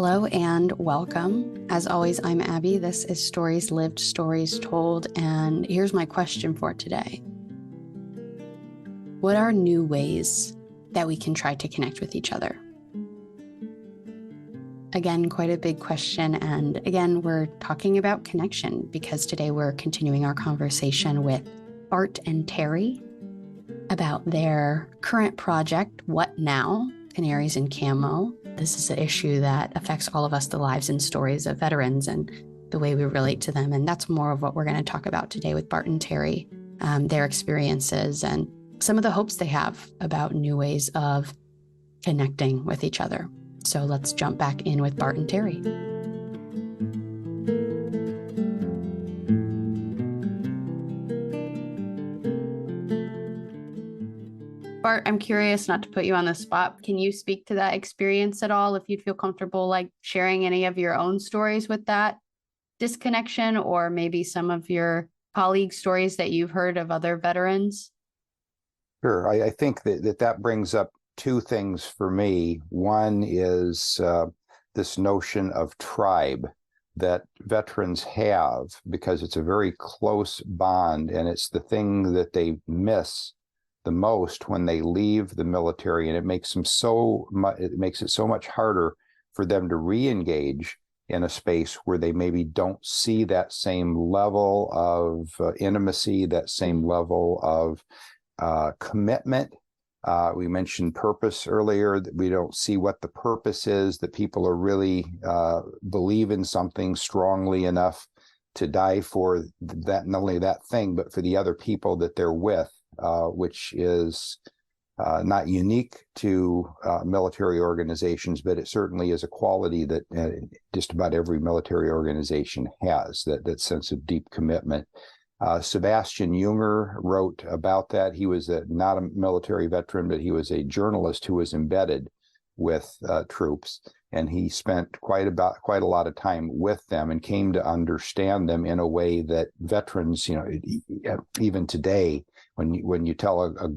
Hello and welcome. As always, I'm Abby. This is Stories Lived, Stories Told, and here's my question for today. What are new ways that we can try to connect with each other? Again, quite a big question, and again, we're talking about connection because today we're continuing our conversation with Bart and Terry about their current project, What Now? Canaries in Camo. This is an issue that affects all of us, the lives and stories of veterans and the way we relate to them. And that's more of what we're going to talk about today with Bart and Terry, their experiences and some of the hopes they have about new ways of connecting with each other. So let's jump back in with Bart and Terry. Bart, I'm curious, not to put you on the spot. Can you speak to that experience at all? If you'd feel comfortable like sharing any of your own stories with that disconnection, or maybe some of your colleague stories that you've heard of other veterans? Sure. I think that brings up two things for me. One is this notion of tribe that veterans have, because it's a very close bond, and it's the thing that they miss the most when they leave the military, and it makes it so much harder for them to re-engage in a space where they maybe don't see that same level of intimacy, that same level of commitment. We mentioned purpose earlier, that we don't see what the purpose is, that people are really believe in something strongly enough to die for that, not only that thing, but for the other people that they're with. Which is not unique to military organizations, but it certainly is a quality that just about every military organization has, that sense of deep commitment. Sebastian Junger wrote about that. He was not a military veteran, but he was a journalist who was embedded with troops, and he spent quite a lot of time with them and came to understand them in a way that veterans, even today, when you tell a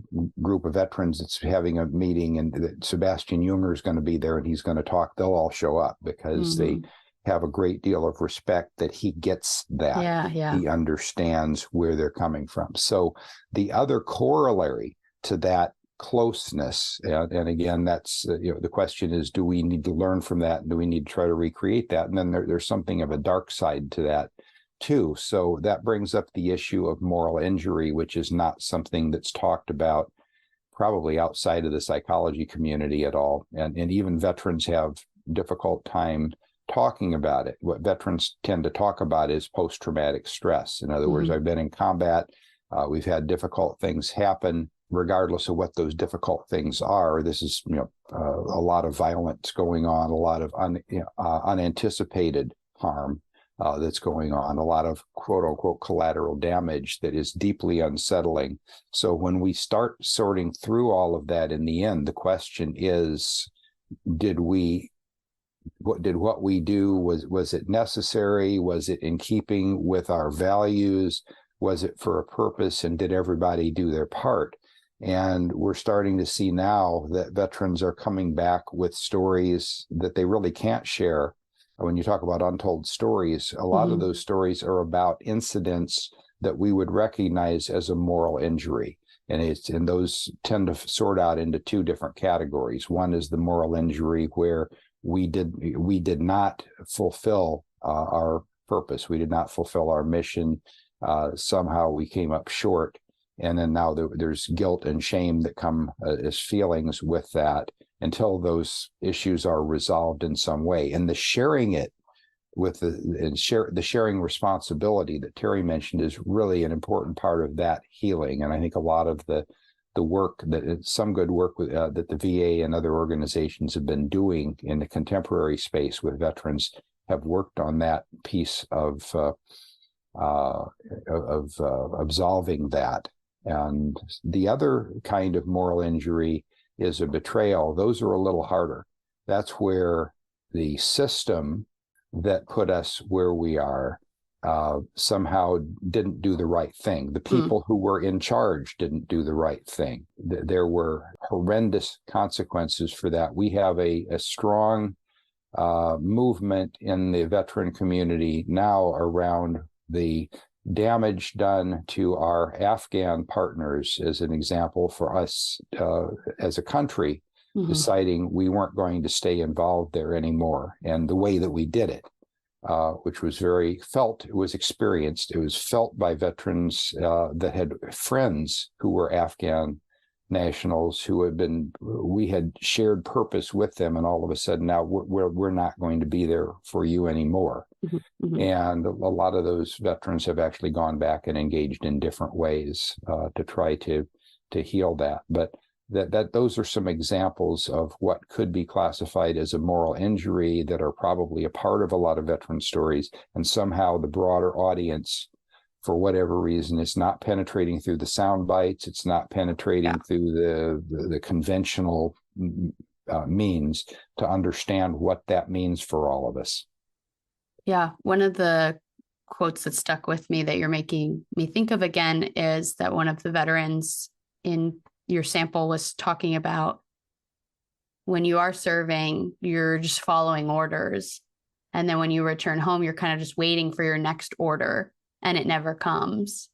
group of veterans that's having a meeting and that Sebastian Junger is going to be there and he's going to talk, they'll all show up because they have a great deal of respect that he gets that. Yeah. He understands where they're coming from. So the other corollary to that closeness, and again, that's the question is, do we need to learn from that? Do we need to try to recreate that? And then there's something of a dark side to that too. So that brings up the issue of moral injury, which is not something that's talked about probably outside of the psychology community at all. And even veterans have difficult time talking about it. What veterans tend to talk about is post-traumatic stress. In other words, I've been in combat. We've had difficult things happen. Regardless of what those difficult things are, this is a lot of violence going on, a lot of unanticipated harm that's going on, a lot of quote unquote collateral damage that is deeply unsettling. So when we start sorting through all of that, in the end, the question is, what we do, was it necessary? Was it in keeping with our values? Was it for a purpose? And did everybody do their part? And we're starting to see now that veterans are coming back with stories that they really can't share. When you talk about untold stories, a lot of those stories are about incidents that we would recognize as a moral injury. And those tend to sort out into two different categories. One is the moral injury where we did not fulfill our purpose. We did not fulfill our mission. Somehow we came up short. And then now there's guilt and shame that come as feelings with that until those issues are resolved in some way. And the sharing it with the sharing responsibility that Terry mentioned is really an important part of that healing. And I think a lot of the work some good work that the VA and other organizations have been doing in the contemporary space with veterans have worked on that piece of absolving that. And the other kind of moral injury is a betrayal. Those are a little harder. That's where the system that put us where we are somehow didn't do the right thing. The people who were in charge didn't do the right thing. There were horrendous consequences for that. We have a strong movement in the veteran community now around the damage done to our Afghan partners, as an example, for us as a country, deciding we weren't going to stay involved there anymore. And the way that we did it, which was it was experienced, it was felt by veterans that had friends who were Afghan nationals we had shared purpose with them, and all of a sudden now we're not going to be there for you anymore. And a lot of those veterans have actually gone back and engaged in different ways to try to heal that. But those are some examples of what could be classified as a moral injury that are probably a part of a lot of veteran stories, and somehow the broader audience, for whatever reason, it's not penetrating through the sound bites. It's not penetrating through the conventional means to understand what that means for all of us. Yeah. One of the quotes that stuck with me that you're making me think of again is that one of the veterans in your sample was talking about when you are serving, you're just following orders. And then when you return home, you're kind of just waiting for your next order, and it never comes.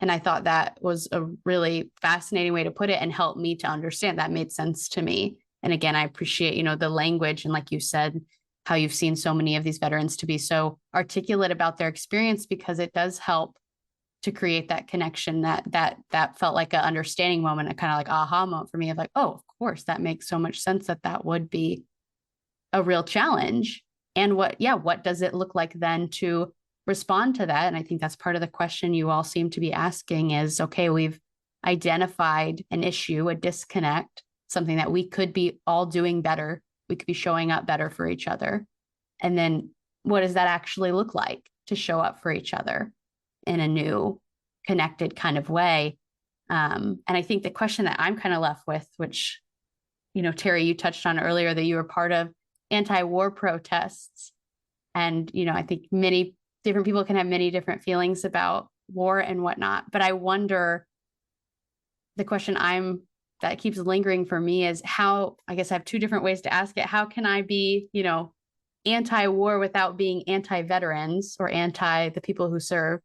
And I thought that was a really fascinating way to put it and helped me to understand. That made sense to me. And again, I appreciate, the language. And like you said, how you've seen so many of these veterans to be so articulate about their experience, because it does help to create that connection that felt like an understanding moment, a kind of like aha moment for me of like, oh, of course, that makes so much sense that would be a real challenge. And what does it look like then to respond to that? And I think that's part of the question you all seem to be asking is, okay, we've identified an issue, a disconnect, something that we could be all doing better. We could be showing up better for each other. And then what does that actually look like to show up for each other in a new, connected kind of way? And I think the question that I'm kind of left with, which, Terry, you touched on earlier, that you were part of anti-war protests. And, I think many different people can have many different feelings about war and whatnot. But I wonder, the question that keeps lingering for me is how, I guess I have two different ways to ask it. How can I be, anti-war without being anti-veterans or anti the people who serve?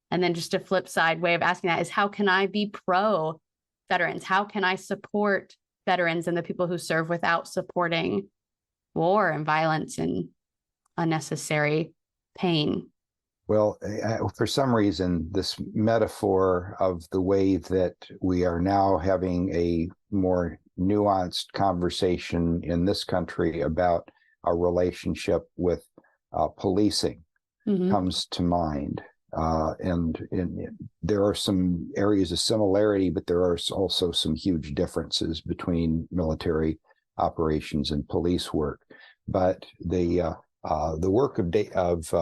And then just a flip side way of asking that is, how can I be pro-veterans? How can I support veterans and the people who serve without supporting war and violence and unnecessary pain? Well, for some reason, this metaphor of the way that we are now having a more nuanced conversation in this country about our relationship with policing comes to mind. And there are some areas of similarity, but there are also some huge differences between military operations and police work. But the work of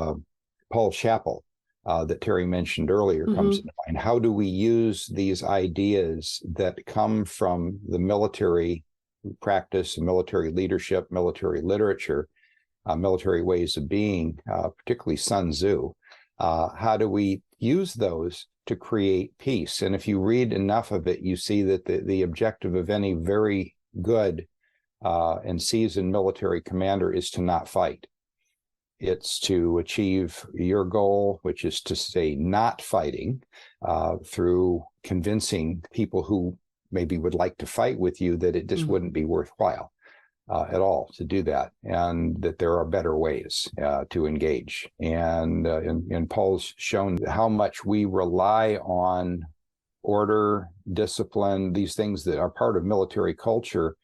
Paul Chappell that Terry mentioned earlier comes into mind. How do we use these ideas that come from the military practice, military leadership, military literature, military ways of being, particularly Sun Tzu? How do we use those to create peace? And if you read enough of it, you see that the objective of any very good and seasoned military commander is to not fight. It's to achieve your goal, which is to stay not fighting through convincing people who maybe would like to fight with you that it just wouldn't be worthwhile at all to do that, and that there are better ways to engage. And Paul's shown how much we rely on order, discipline, these things that are part of military culture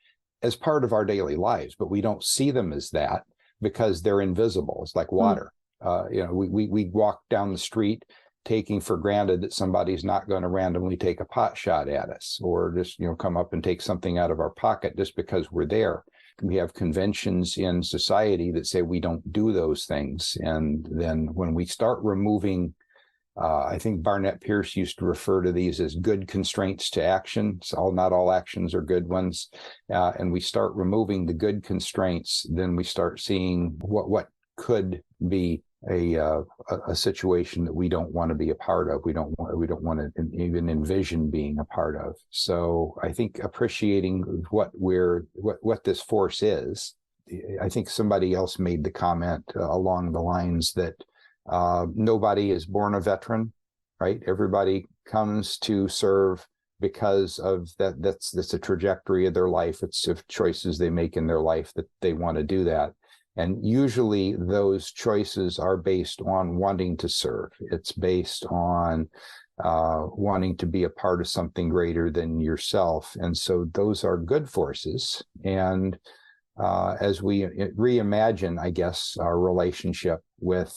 as part of our daily lives, but we don't see them as that, because they're invisible. It's like water. We walk down the street taking for granted that somebody's not going to randomly take a pot shot at us, or just come up and take something out of our pocket just because we're there. We have conventions in society that say we don't do those things. And then when we start removing, I think Barnett Pierce used to refer to these as good constraints to action. So not all actions are good ones. And we start removing the good constraints, then we start seeing what could be a situation that we don't want to be a part of. We don't want to even envision being a part of. So I think appreciating what this force is I think somebody else made the comment along the lines that nobody is born a veteran, right? Everybody comes to serve because of that. That's a trajectory of their life. It's of choices they make in their life that they want to do that. And usually those choices are based on wanting to serve. It's based on wanting to be a part of something greater than yourself. And so those are good forces. And as we reimagine, I guess, our relationship with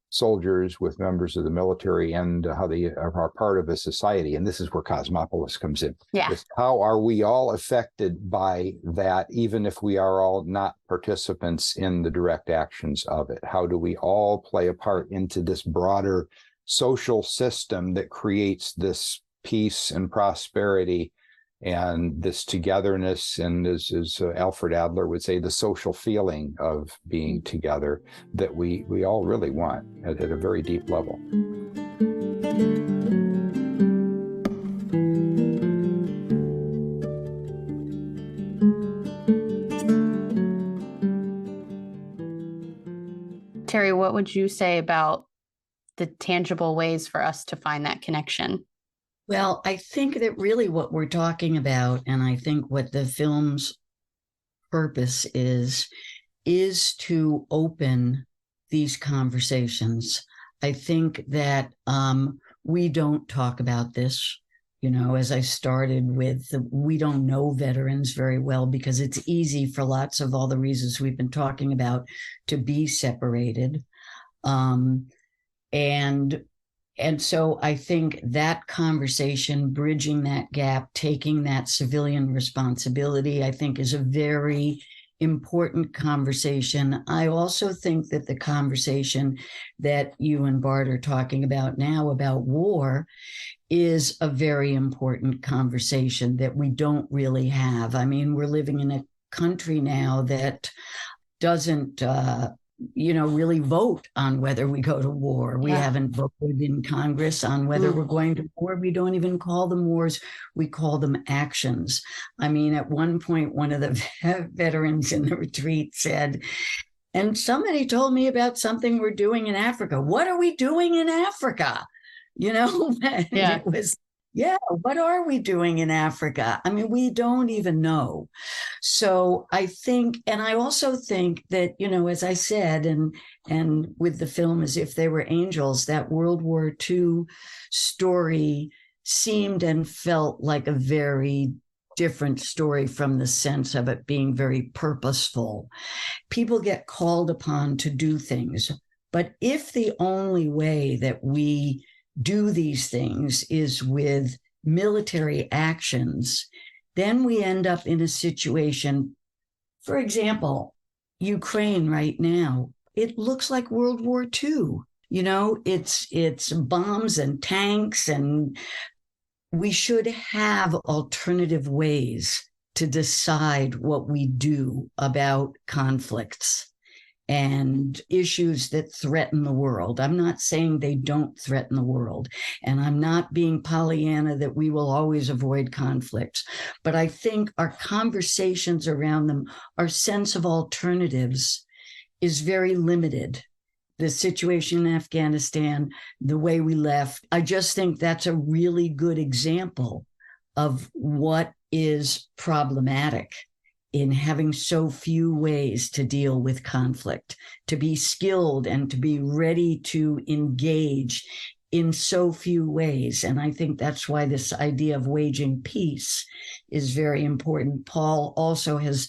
soldiers, with members of the military, and how they are part of a society. And this is where Cosmopolis comes in. Yeah. It's how are we all affected by that, even if we are all not participants in the direct actions of it? How do we all play a part into this broader social system that creates this peace and prosperity and this togetherness, and as Alfred Adler would say, the social feeling of being together that we all really want at a very deep level. Terry, what would you say about the tangible ways for us to find that connection? Well, I think that really what we're talking about, and I think what the film's purpose is to open these conversations. I think that we don't talk about this. You know, as I started with, we don't know veterans very well because it's easy for lots of all the reasons we've been talking about to be separated. And so I think that conversation, bridging that gap, taking that civilian responsibility, I think is a very important conversation. I also think that the conversation that you and Bart are talking about now about war is a very important conversation that we don't really have. I mean, we're living in a country now that doesn't really vote on whether we go to war. We haven't voted in Congress on whether we're going to war. We don't even call them wars. We call them actions. I mean, at one point, one of the veterans in the retreat said, and somebody told me about something we're doing in Africa. What are we doing in Africa? You know, it was, what are we doing in Africa? I mean, we don't even know. So I think, and I also think that, you know, as I said, and with the film As If They Were Angels, that World War II story seemed and felt like a very different story from the sense of it being very purposeful. People get called upon to do things, but if the only way that we do these things is with military actions, then we end up in a situation, for example, Ukraine right now, it looks like World War II. You know, it's bombs and tanks, and we should have alternative ways to decide what we do about conflicts and issues that threaten the world. I'm not saying they don't threaten the world, and I'm not being Pollyanna that we will always avoid conflicts, but I think our conversations around them, our sense of alternatives is very limited. The situation in Afghanistan, the way we left, I just think that's a really good example of what is problematic in having so few ways to deal with conflict, to be skilled and to be ready to engage in so few ways. And I think that's why this idea of waging peace is very important. Paul also has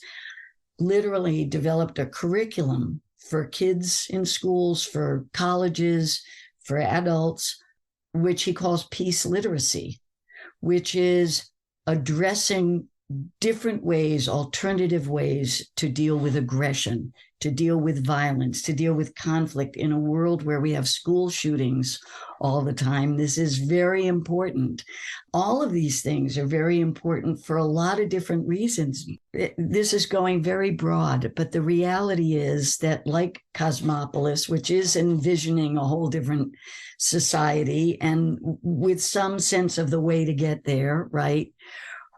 literally developed a curriculum for kids in schools, for colleges, for adults, which he calls peace literacy, which is addressing different ways, alternative ways to deal with aggression, to deal with violence, to deal with conflict in a world where we have school shootings all the time. This is very important. All of these things are very important for a lot of different reasons. This is going very broad, but the reality is that, like Cosmopolis, which is envisioning a whole different society and with some sense of the way to get there, right?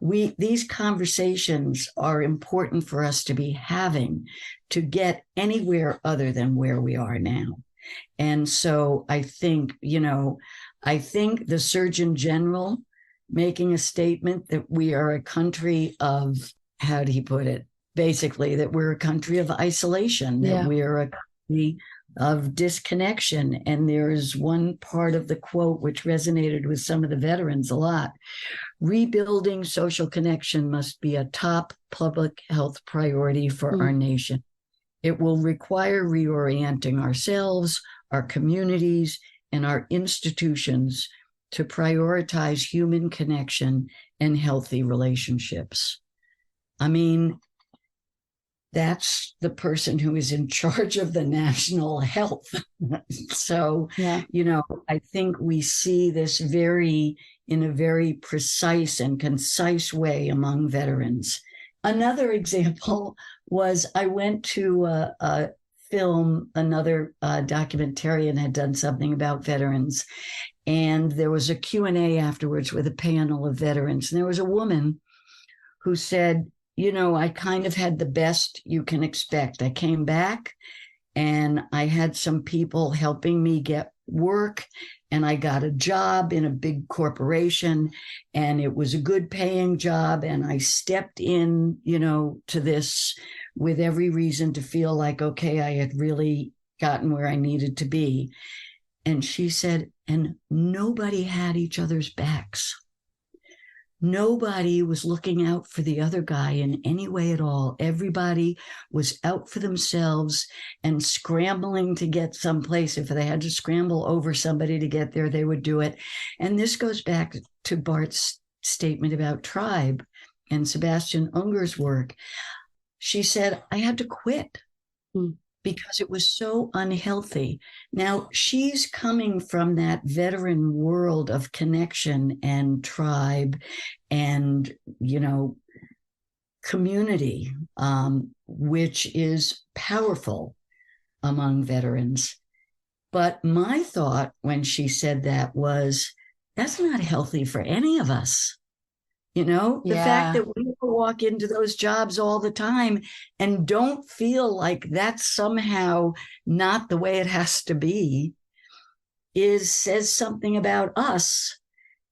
these conversations are important for us to be having to get anywhere other than where we are now. And so I think, the Surgeon General making a statement that we are a country of, how did he put it? Basically, that we're a country of isolation, that we're a country of disconnection. And there's one part of the quote which resonated with some of the veterans a lot. Rebuilding social connection must be a top public health priority for our nation. It will require reorienting ourselves, our communities, and our institutions to prioritize human connection and healthy relationships. I mean, that's the person who is in charge of the national health. So, I think we see this in a very precise and concise way among veterans. Another example was I went to a film, another documentarian had done something about veterans, and there was a Q&A afterwards with a panel of veterans. And there was a woman who said, I kind of had the best you can expect. I came back and I had some people helping me get work, and I got a job in a big corporation, and it was a good paying job. And I stepped in, to this with every reason to feel like, okay, I had really gotten where I needed to be. And she said, and nobody had each other's backs. Nobody was looking out for the other guy in any way at all. Everybody was out for themselves and scrambling to get someplace. If they had to scramble over somebody to get there, they would do it. And this goes back to Bart's statement about tribe and Sebastian Unger's work. She said, I had to quit because it was so unhealthy. Now, she's coming from that veteran world of connection and tribe and, community, which is powerful among veterans. But my thought when she said that was, that's not healthy for any of us. The fact that we walk into those jobs all the time and don't feel like that's somehow not the way it has to be says something about us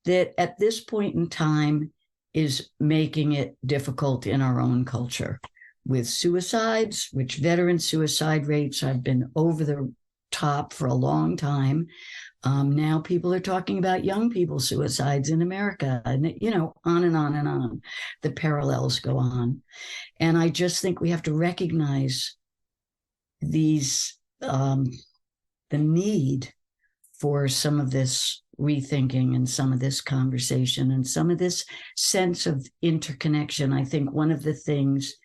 that at this point in time is making it difficult in our own culture. With suicides, which veteran suicide rates have been over the top for a long time. Now people are talking about young people's suicides in America, and on and on and on. The parallels go on. And I just think we have to recognize these, the need for some of this rethinking and some of this conversation and some of this sense of interconnection. I think one of the things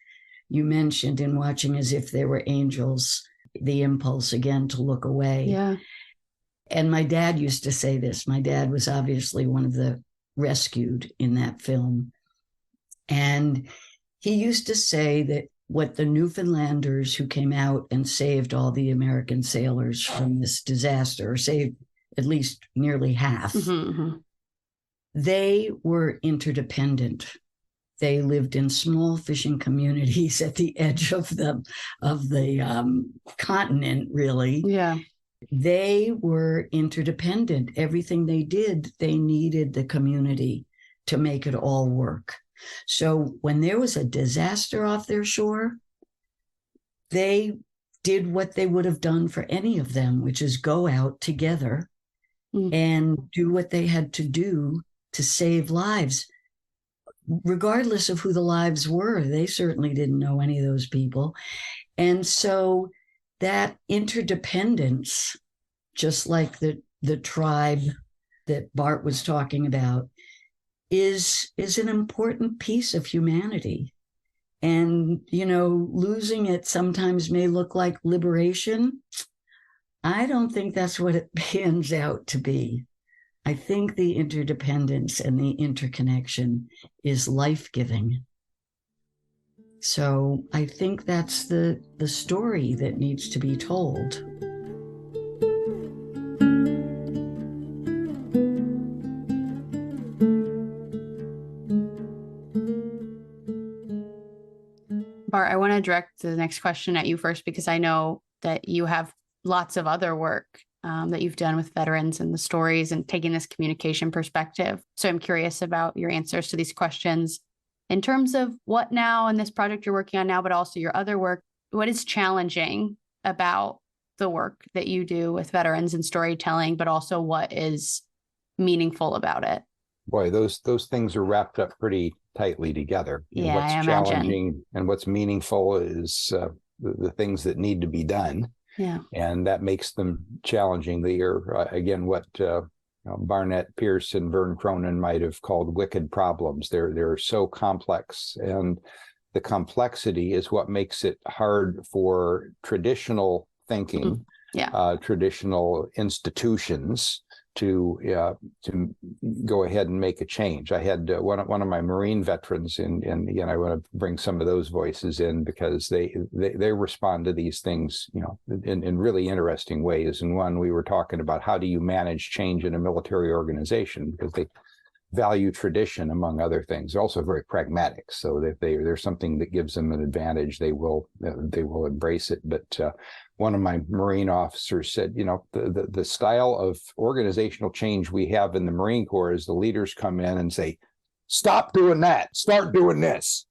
you mentioned in watching As If They Were Angels, the impulse again to look away. Yeah. And my dad used to say this. My dad was obviously one of the rescued in that film. And he used to say that what the Newfoundlanders who came out and saved all the American sailors from this disaster, or saved at least nearly half, they were interdependent. They lived in small fishing communities at the edge of the continent, really. Yeah. They were interdependent. Everything they did, they needed the community to make it all work. So when there was a disaster off their shore, they did what they would have done for any of them, which is go out together and do what they had to do to save lives, regardless of who the lives were. They certainly didn't know any of those people. And so that interdependence, just like the tribe that Bart was talking about, is an important piece of humanity. And, losing it sometimes may look like liberation. I don't think that's what it pans out to be. I think the interdependence and the interconnection is life-giving. So I think that's the story that needs to be told. to direct the next question at you first, because I know that you have lots of other work that you've done with veterans and the stories and taking this communication perspective. So I'm curious about your answers to these questions in terms of what now in this project you're working on now, but also your other work. What is challenging about the work that you do with veterans and storytelling, but also what is meaningful about it? Boy, those things are wrapped up pretty tightly together. Yeah, What's I imagine. challenging and what's meaningful is the things that need to be done. Yeah. And that makes them challenging. They are, again, what Barnett, Pierce, and Vern Cronin might have called wicked problems. They're so complex. And the complexity is what makes it hard for traditional thinking, traditional institutions to go ahead and make a change. I had one of my Marine veterans, and again, I want to bring some of those voices in because they respond to these things, in really interesting ways. And one, we were talking about how do you manage change in a military organization, because they value tradition among other things. They're also very pragmatic, so that there's something that gives them an advantage, they will embrace it. But one of my Marine officers said, the style of organizational change we have in the Marine Corps is the leaders come in and say, stop doing that, start doing this.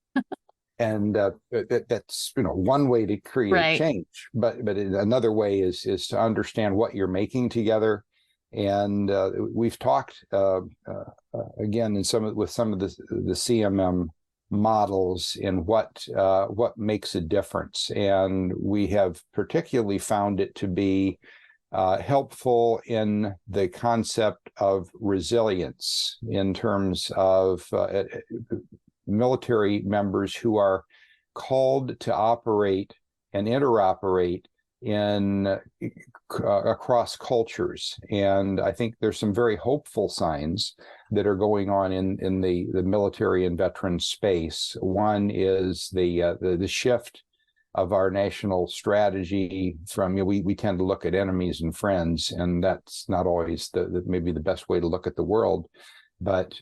And that's one way to create change, but another way is to understand what you're making together. And we've talked again with some of the CMM models in what makes a difference, and we have particularly found it to be helpful in the concept of resilience in terms of military members who are called to operate and interoperate across cultures. And I think there's some very hopeful signs that are going on in the military and veteran space. One is the shift of our national strategy from, we tend to look at enemies and friends, and that's not always maybe the best way to look at the world. But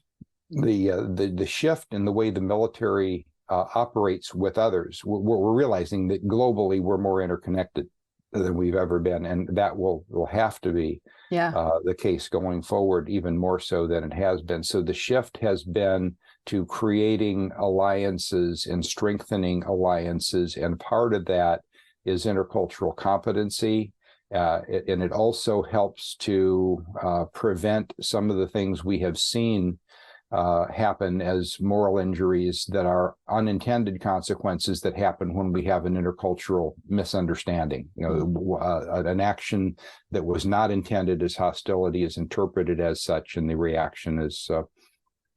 the shift in the way the military operates with others, we're realizing that globally we're more interconnected than we've ever been, and that will have to be the case going forward, even more so than it has been. So the shift has been to creating alliances and strengthening alliances, and part of that is intercultural competency, and it also helps to prevent some of the things we have seen happen as moral injuries that are unintended consequences that happen when we have an intercultural misunderstanding. An action that was not intended as hostility is interpreted as such, and the reaction is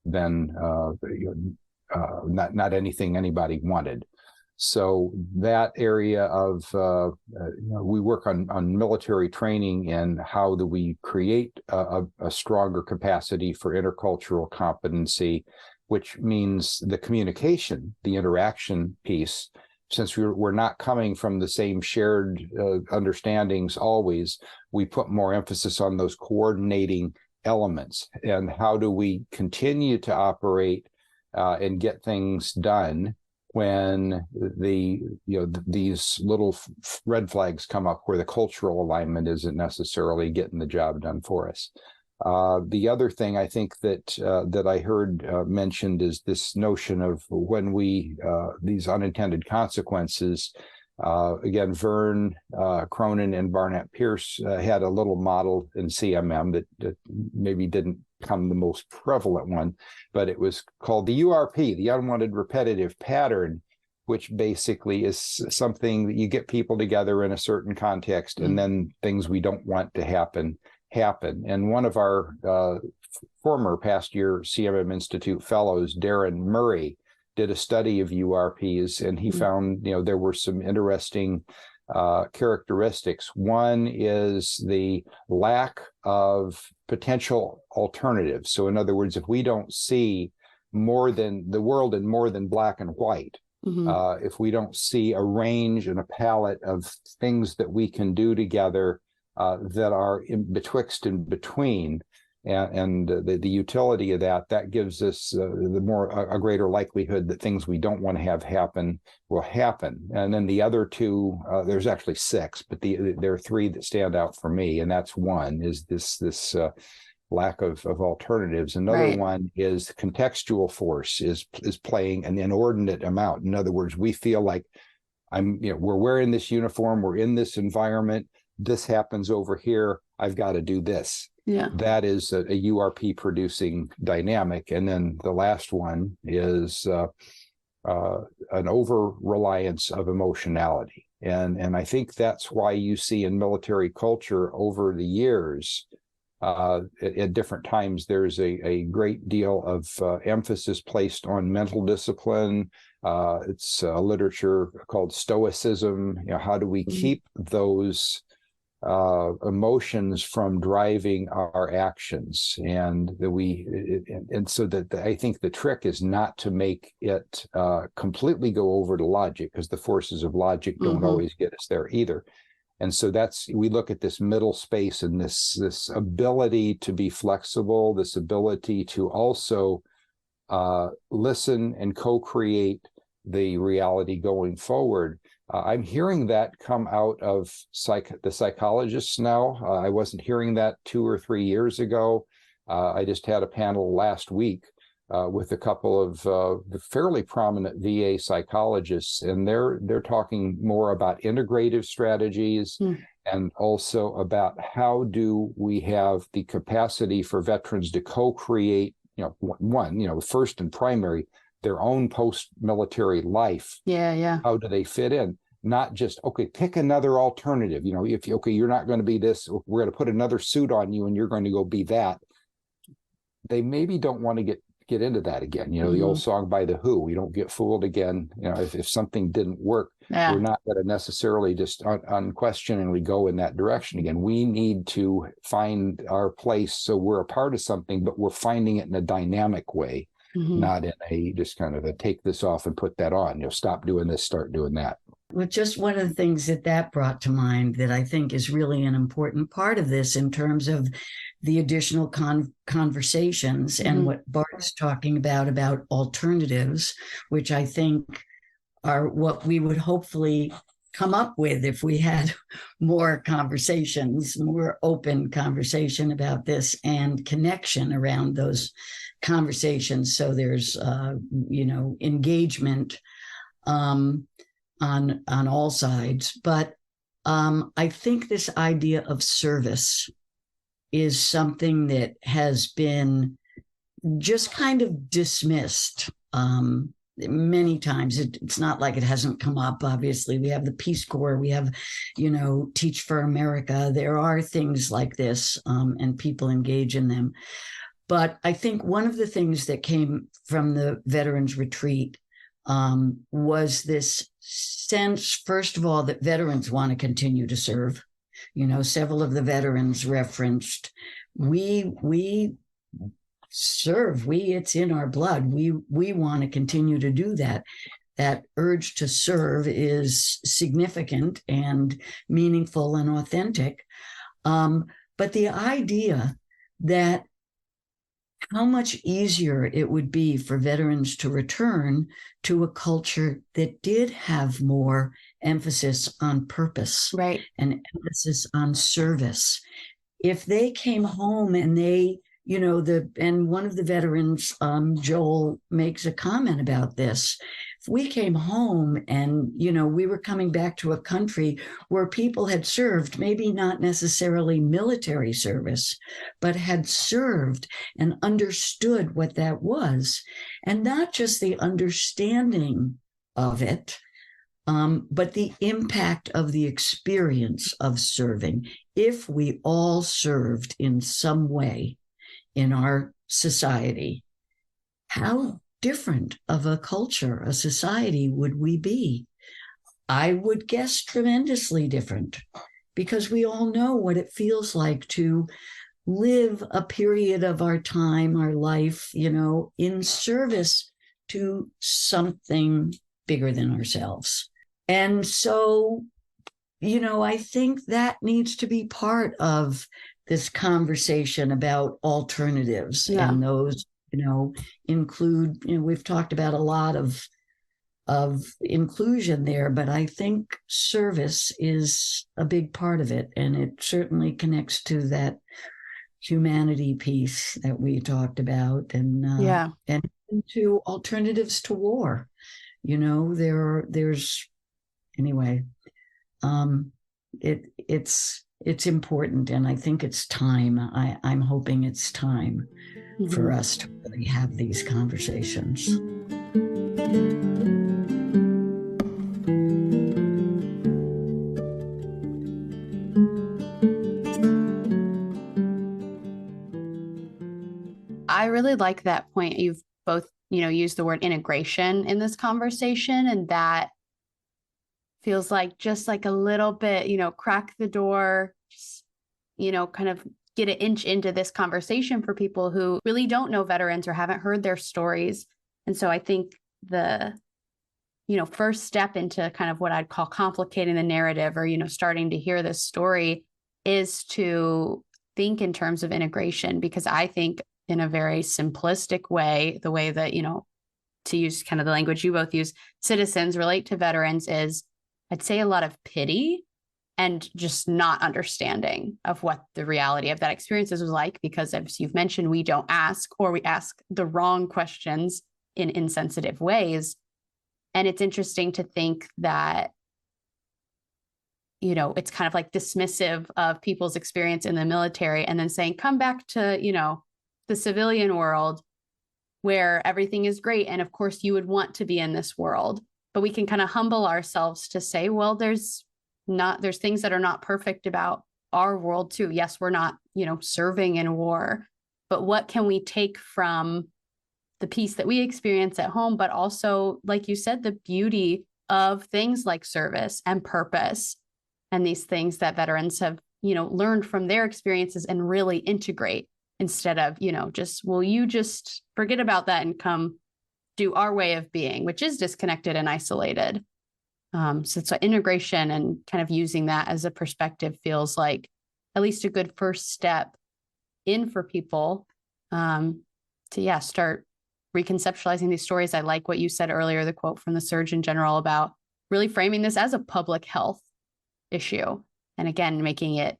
then not anything anybody wanted. So that area of we work on military training and how do we create a stronger capacity for intercultural competency, which means the communication, the interaction piece. Since we're not coming from the same shared understandings always, we put more emphasis on those coordinating elements. And how do we continue to operate and get things done when these little red flags come up where the cultural alignment isn't necessarily getting the job done for us. The other thing I think that I heard mentioned is this notion of when these unintended consequences. Again, Vern Cronin and Barnett Pierce had a little model in CMM that maybe didn't become the most prevalent one, but it was called the URP, the unwanted repetitive pattern, which basically is something that you get people together in a certain context, and then things we don't want to happen. And one of our former past year CMM Institute fellows, Darren Murray, did a study of URPs, and he found there were some interesting characteristics. One is the lack of potential alternatives. So in other words, if we don't see more than the world in more than black and white, if we don't see a range and a palette of things that we can do together that are betwixt and between, and the utility of that gives us a greater likelihood that things we don't want to have happen will happen. And then the other two, there's actually six, but there are three that stand out for me, and that's one is this lack of alternatives. Another one is contextual force is playing an inordinate amount. In other words, we feel like we're wearing this uniform, we're in this environment, this happens over here, I've got to do this. Yeah. That is a URP producing dynamic. And then the last one is an over reliance of emotionality. And I think that's why you see in military culture over the years, at different times, there's a great deal of emphasis placed on mental discipline. It's a literature called Stoicism. How do we keep those emotions from driving our actions? And so that I think the trick is not to make it completely go over to logic, because the forces of logic don't always get us there either. And so we look at this middle space and this ability to be flexible, this ability to also listen and co-create the reality going forward. I'm hearing that come out of the psychologists now. I wasn't hearing that 2 or 3 years ago. I just had a panel last week with a couple of fairly prominent VA psychologists, and they're talking more about integrative strategies and also about how do we have the capacity for veterans to co-create, first and primary, their own post-military life. Yeah. How do they fit in? Not just, okay, pick another alternative. If you're not going to be this, we're going to put another suit on you and you're going to go be that. They maybe don't want to get into that again. The old song by The Who, we don't get fooled again. If something didn't work, we're not going to necessarily just unquestioningly go in that direction again. We need to find our place so we're a part of something, but we're finding it in a dynamic way, not in a just kind of a take this off and put that on. Stop doing this, start doing that. Well, just one of the things that brought to mind that I think is really an important part of this in terms of the additional conversations and what Bart's talking about alternatives, which I think are what we would hopefully come up with if we had more conversations, more open conversation about this and connection around those conversations. So there's, engagement on all sides. But I think this idea of service is something that has been just kind of dismissed many times. It's not like it hasn't come up. Obviously, we have the Peace Corps, we have, Teach for America. There are things like this, and people engage in them. But I think one of the things that came from the Veterans Retreat was this sense, first of all, that veterans want to continue to serve. Several of the veterans referenced, we serve, it's in our blood. We want to continue to do that. That urge to serve is significant and meaningful and authentic. But the idea that how much easier it would be for veterans to return to a culture that did have more emphasis on purpose, and emphasis on service. If they came home and they, and one of the veterans, Joel, makes a comment about this. If we came home and, we were coming back to a country where people had served, maybe not necessarily military service, but had served and understood what that was, and not just the understanding of it, but the impact of the experience of serving. If we all served in some way in our society, how different of a culture, a society would we be? I would guess tremendously different, because we all know what it feels like to live a period of our time, our life, in service to something bigger than ourselves. And so, I think that needs to be part of this conversation about alternatives, and those, include, we've talked about a lot of inclusion there, but I think service is a big part of it, and it certainly connects to that humanity piece that we talked about, and to alternatives to war. There's anyway. It's important, and I think it's time. I'm hoping it's time for us to really have these conversations. I really like that point. You've both, used the word integration in this conversation, and that feels like just like a little bit, crack the door, just, kind of get an inch into this conversation for people who really don't know veterans or haven't heard their stories. And so I think the, first step into kind of what I'd call complicating the narrative, or, starting to hear this story, is to think in terms of integration, because I think in a very simplistic way, the way that, to use kind of the language you both use, citizens relate to veterans is, I'd say, a lot of pity and just not understanding of what the reality of that experience was like, because as you've mentioned, we don't ask, or we ask the wrong questions in insensitive ways. And it's interesting to think that, it's kind of like dismissive of people's experience in the military, and then saying, come back to, the civilian world where everything is great. And of course you would want to be in this world, but we can kind of humble ourselves to say, well, there's things that are not perfect about our world too. Yes, we're not, serving in war, but what can we take from the peace that we experience at home, but also, like you said, the beauty of things like service and purpose, and these things that veterans have, learned from their experiences and really integrate, instead of, you just forget about that and come do our way of being, which is disconnected and isolated. So integration and kind of using that as a perspective feels like at least a good first step in for people to start reconceptualizing these stories. I like what you said earlier, the quote from the Surgeon General about really framing this as a public health issue. And again, making it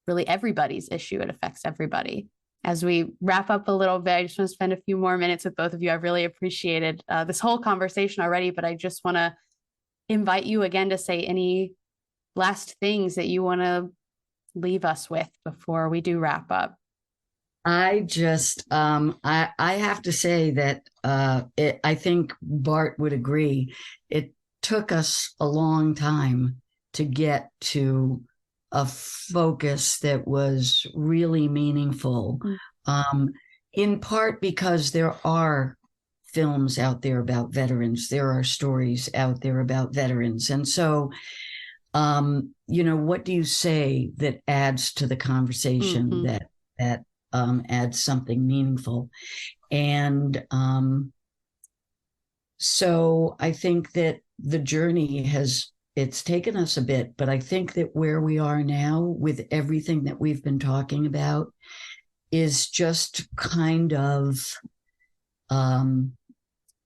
really everybody's issue. It affects everybody. As we wrap up a little bit, I just want to spend a few more minutes with both of you. I've really appreciated this whole conversation already, but I just want to invite you again to say any last things that you want to leave us with before we do wrap up. I just, I have to say that I think Bart would agree. It took us a long time to get to a focus that was really meaningful, in part because there are films out there about veterans. There are stories out there about veterans. And so, what do you say that adds to the conversation, that adds something meaningful? And so I think that the journey it's taken us a bit, but I think that where we are now with everything that we've been talking about is just kind of a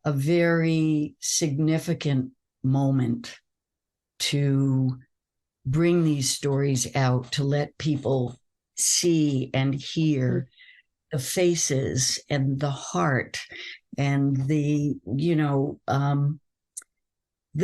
very significant moment to bring these stories out, to let people see and hear the faces and the heart and the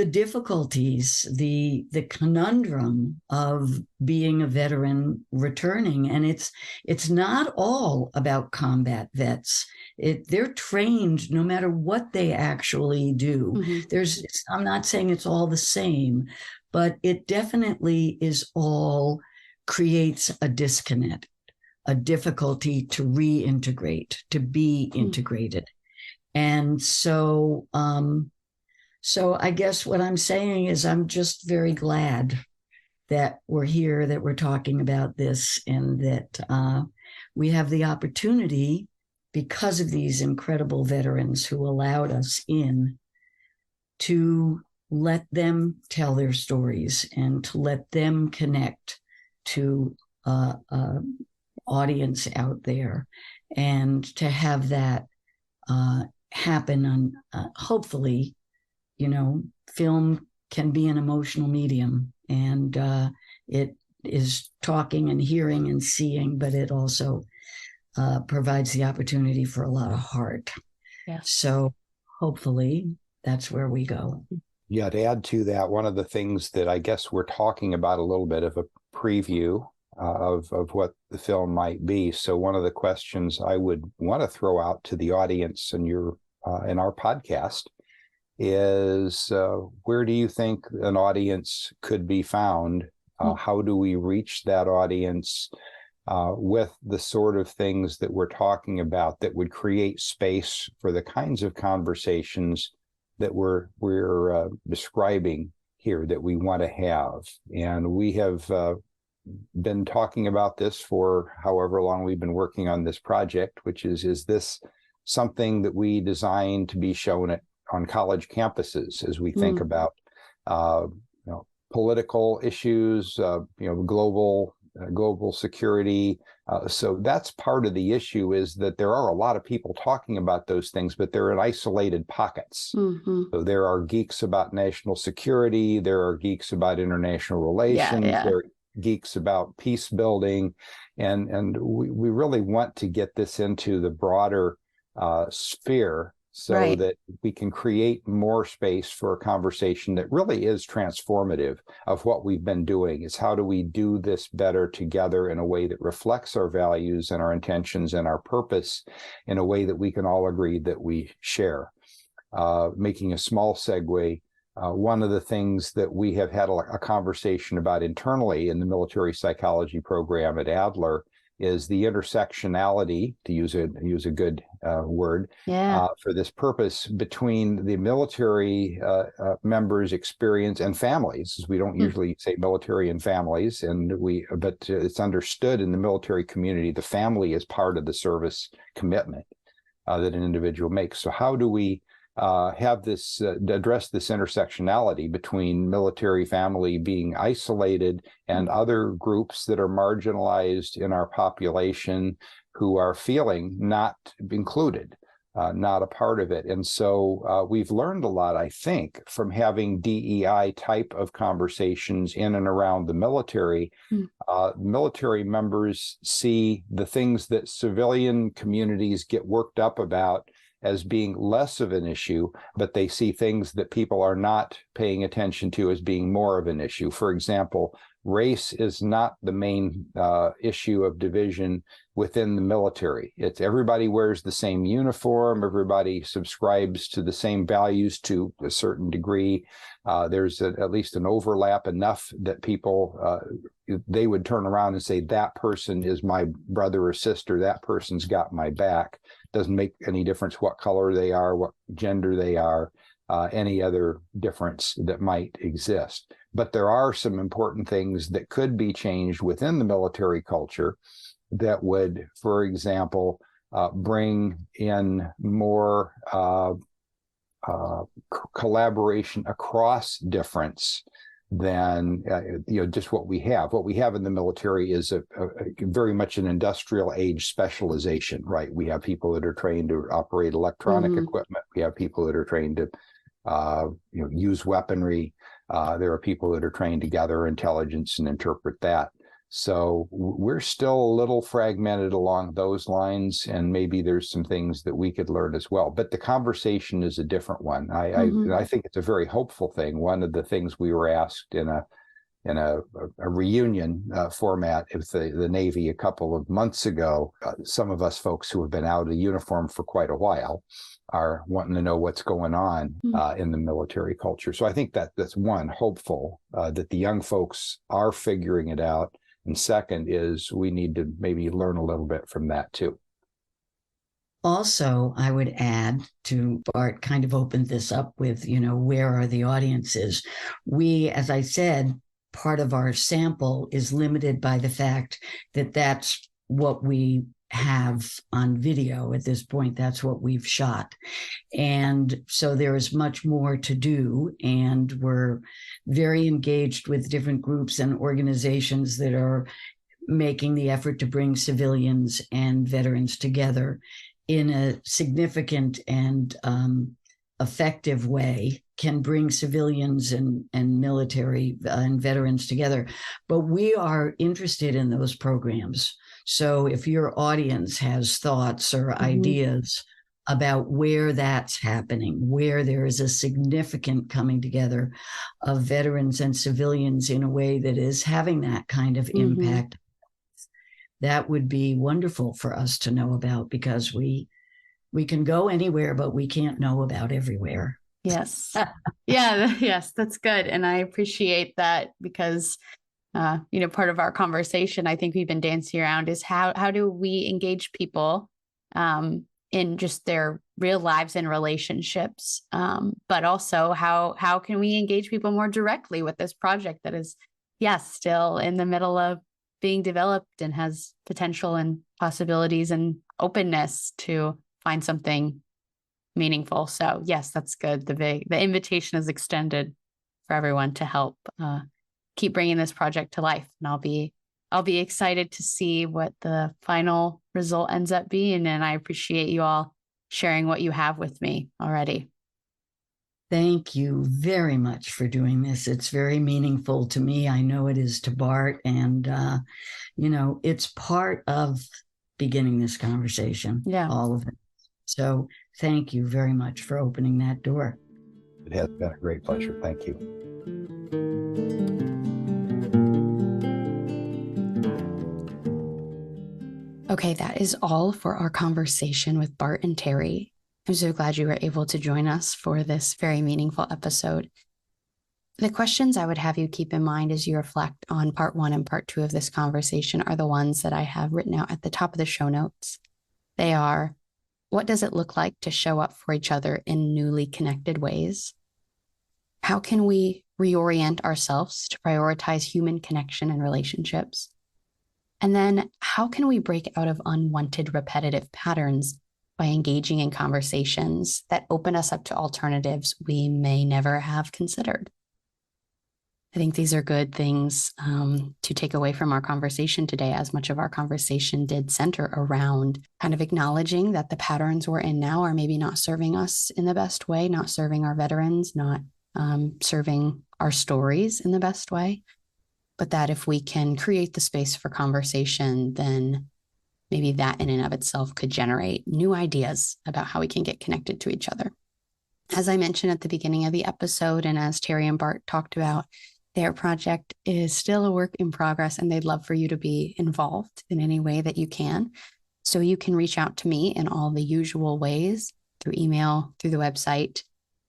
difficulties, the conundrum of being a veteran returning. And it's not all about combat vets. They're trained no matter what they actually do. I'm not saying it's all the same, but it definitely is all creates a disconnect, a difficulty to reintegrate, to be integrated. And so, so I guess what I'm saying is I'm just very glad that we're here, that we're talking about this, and that we have the opportunity, because of these incredible veterans who allowed us in, to let them tell their stories and to let them connect to audience out there, and to have that happen on hopefully, film can be an emotional medium, and it is talking and hearing and seeing, but it also provides the opportunity for a lot of heart. Yeah. So hopefully that's where we go. Yeah, to add to that, one of the things that I guess we're talking about a little bit of a preview of what the film might be. So one of the questions I would want to throw out to the audience in our podcast is, where do you think an audience could be found? How do we reach that audience with the sort of things that we're talking about that would create space for the kinds of conversations that we're describing here that we want to have? And we have been talking about this for however long we've been working on this project, which is this something that we designed to be shown on college campuses as we think about political issues, global security. So that's part of the issue, is that there are a lot of people talking about those things, but they're in isolated pockets. So there are geeks about national security, there are geeks about international relations, there are geeks about peace building, and we really want to get this into the broader sphere, so that we can create more space for a conversation that really is transformative of what we've been doing. Is how do we do this better together in a way that reflects our values and our intentions and our purpose in a way that we can all agree that we share. Making a small segue, one of the things that we have had a conversation about internally in the military psychology program at Adler is the intersectionality, to use a good word, for this purpose, between the military members' experience and families. We don't usually say military and families, but it's understood in the military community the family is part of the service commitment that an individual makes. So how do we have this address this intersectionality between military family being isolated and other groups that are marginalized in our population who are feeling not included, not a part of it? And so we've learned a lot, I think, from having DEI type of conversations in and around the military. Military members see the things that civilian communities get worked up about as being less of an issue, but they see things that people are not paying attention to as being more of an issue. For example, race is not the main issue of division within the military. It's everybody wears the same uniform, everybody subscribes to the same values to a certain degree. There's at least an overlap enough that people, they would turn around and say, that person is my brother or sister, that person's got my back. Doesn't make any difference what color they are, what gender they are, any other difference that might exist. But there are some important things that could be changed within the military culture that would, for example, bring in more collaboration across difference than just what we have. What we have in the military is a very much an industrial age specialization, right? We have people that are trained to operate electronic equipment. We have people that are trained to use weaponry. There are people that are trained to gather intelligence and interpret that. So we're still a little fragmented along those lines, and maybe there's some things that we could learn as well. But the conversation is a different one. I think it's a very hopeful thing. One of the things we were asked in a reunion format with the Navy a couple of months ago, some of us folks who have been out of uniform for quite a while are wanting to know what's going on in the military culture. So I think that's one, hopeful that the young folks are figuring it out. And second is we need to maybe learn a little bit from that too. Also, I would add to Bart kind of opened this up with, where are the audiences? We, as I said, part of our sample is limited by the fact that that's what we have on video at this point. That's what we've shot. And so there is much more to do. And we're very engaged with different groups and organizations that are making the effort to bring civilians and veterans together in a significant and effective way can bring civilians and military and veterans together. But we are interested in those programs. So if your audience has thoughts or ideas about where that's happening, where there is a significant coming together of veterans and civilians in a way that is having that kind of impact, that would be wonderful for us to know about, because we can go anywhere, but we can't know about everywhere. Yes. Yes, that's good. And I appreciate that, because part of our conversation, I think we've been dancing around, is how do we engage people in just their real lives and relationships, but also how can we engage people more directly with this project that is, yes, still in the middle of being developed and has potential and possibilities and openness to find something meaningful. So yes, that's good. The invitation is extended for everyone to help keep bringing this project to life. And I'll be excited to see what the final result ends up being. And I appreciate you all sharing what you have with me already. Thank you very much for doing this. It's very meaningful to me. I know it is to Bart. And, it's part of beginning this conversation. Yeah. All of it. So thank you very much for opening that door. It has been a great pleasure. Thank you. Okay, that is all for our conversation with Bart and Terry. I'm so glad you were able to join us for this very meaningful episode. The questions I would have you keep in mind as you reflect on part 1 and part 2 of this conversation are the ones that I have written out at the top of the show notes. They are: what does it look like to show up for each other in newly connected ways? How can we reorient ourselves to prioritize human connection and relationships? And then how can we break out of unwanted repetitive patterns by engaging in conversations that open us up to alternatives we may never have considered? I think these are good things to take away from our conversation today, as much of our conversation did center around kind of acknowledging that the patterns we're in now are maybe not serving us in the best way, not serving our veterans, not serving our stories in the best way. But that if we can create the space for conversation, then maybe that in and of itself could generate new ideas about how we can get connected to each other. As I mentioned at the beginning of the episode, and as Terry and Bart talked about, their project is still a work in progress, and they'd love for you to be involved in any way that you can. So you can reach out to me in all the usual ways, through email, through the website,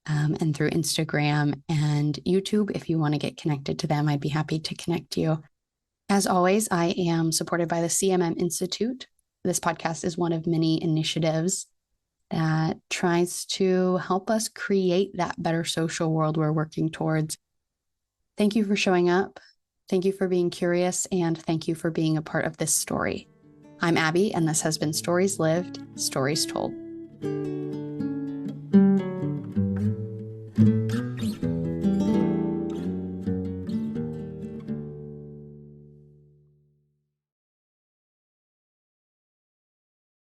and through Instagram and YouTube. If you want to get connected to them, I'd be happy to connect you. As always, I am supported by the CMM Institute. This podcast is one of many initiatives that tries to help us create that better social world we're working towards. Thank you for showing up. Thank you for being curious, and thank you for being a part of this story. I'm Abby, and this has been Stories Lived, Stories Told.